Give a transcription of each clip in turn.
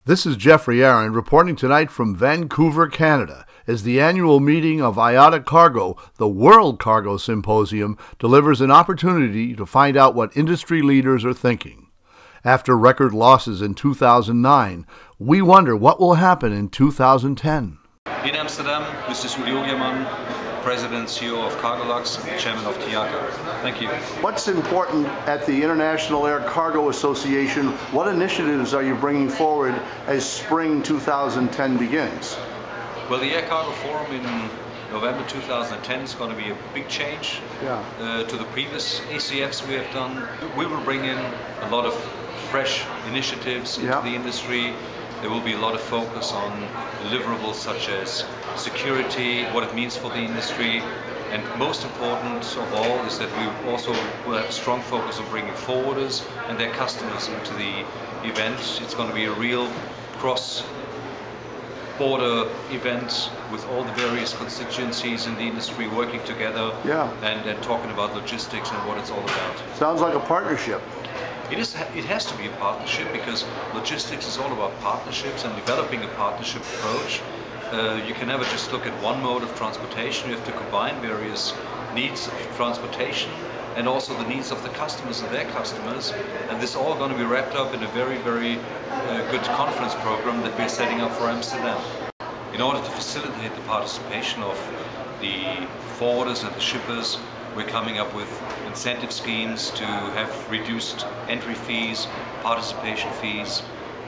This is Jeffrey Aaron reporting tonight from Vancouver, Canada, as the annual meeting of IATA Cargo, the World Cargo Symposium, delivers an opportunity to find out what industry leaders are thinking. After record losses in 2009, we wonder what will happen in 2010. In Amsterdam, this is Ulrich Ogiermann, President and CEO of Cargolux and Chairman of TIACA. Thank you. What's important at the International Air Cargo Association? What initiatives are you bringing forward as spring 2010 begins? Well, the Air Cargo Forum in November 2010 is going to be a big change to the previous ACFs we have done. We will bring in a lot of fresh initiatives into the industry. There will be a lot of focus on deliverables such as security, what it means for the industry, and most important of all is that we also will have a strong focus on bringing forwarders and their customers into the event. It's going to be a real cross-border event with all the various constituencies in the industry working together and talking about logistics and what it's all about. Sounds like a partnership. It has to be a partnership because logistics is all about partnerships and developing a partnership approach. You can never just look at one mode of transportation. You have to combine various needs of transportation and also the needs of the customers and their customers. And this is all going to be wrapped up in a very, very good conference program that we're setting up for Amsterdam. In order to facilitate the participation of the forwarders and the shippers, we're coming up with incentive schemes to have reduced entry fees, participation fees,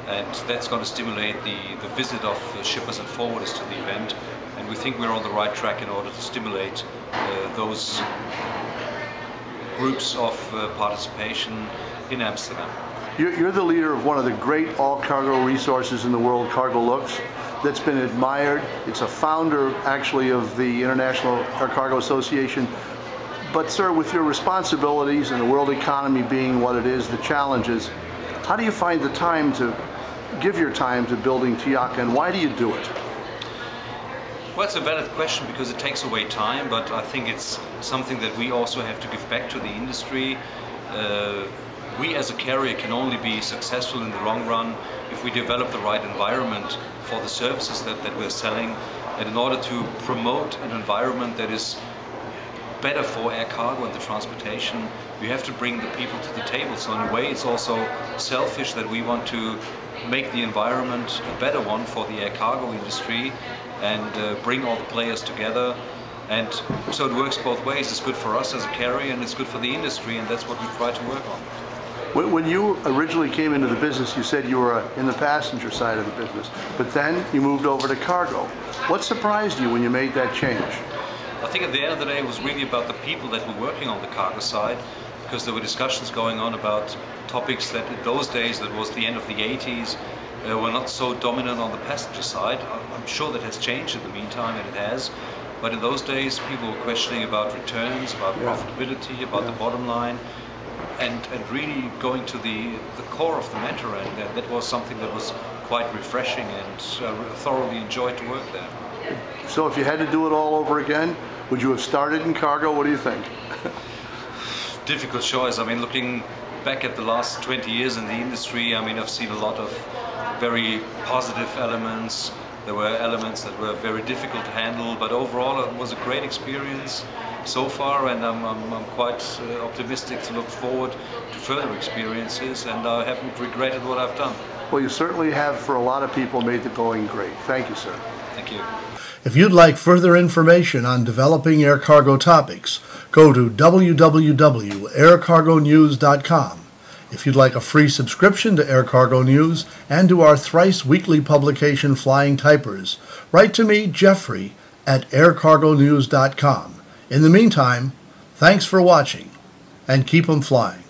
and that's going to stimulate the visit of shippers and forwarders to the event. And we think we're on the right track in order to stimulate those groups of participation in Amsterdam. You're the leader of one of the great all-cargo resources in the world, Cargolux, that's been admired. It's a founder, actually, of the International Air Cargo Association. But, sir, with your responsibilities and the world economy being what it is, the challenges, how do you find the time to give your time to building TIACA, and why do you do it? Well, it's a valid question because it takes away time, but I think it's something that we also have to give back to the industry. We as a carrier can only be successful in the long run if we develop the right environment for the services that we're selling, and in order to promote an environment that is better for air cargo and the transportation, we have to bring the people to the table. So in a way it's also selfish that we want to make the environment a better one for the air cargo industry and bring all the players together. And so it works both ways. It's good for us as a carrier and it's good for the industry, and that's what we try to work on. When you originally came into the business, you said you were in the passenger side of the business, but then you moved over to cargo. What surprised you when you made that change? I think at the end of the day it was really about the people that were working on the cargo side, because there were discussions going on about topics that in those days, that was the end of the 80s, were not so dominant on the passenger side. I'm sure that has changed in the meantime, and it has. But in those days people were questioning about returns, about profitability, about the bottom line, and really going to the core of the matter, and that was something that was quite refreshing, and I thoroughly enjoyed to work there. So if you had to do it all over again, would you have started in cargo? What do you think? Difficult choice. I mean, looking back at the last 20 years in the industry, I mean, I've seen a lot of very positive elements. There were elements that were very difficult to handle, but overall it was a great experience so far, and I'm quite optimistic to look forward to further experiences, and I haven't regretted what I've done. Well, you certainly have, for a lot of people, made the going great. Thank you, sir. Thank you. If you'd like further information on developing air cargo topics, go to www.aircargonews.com. If you'd like a free subscription to Air Cargo News and to our thrice weekly publication Flying Typers, write to me, Jeffrey, at aircargonews.com. In the meantime, thanks for watching, and keep 'em flying.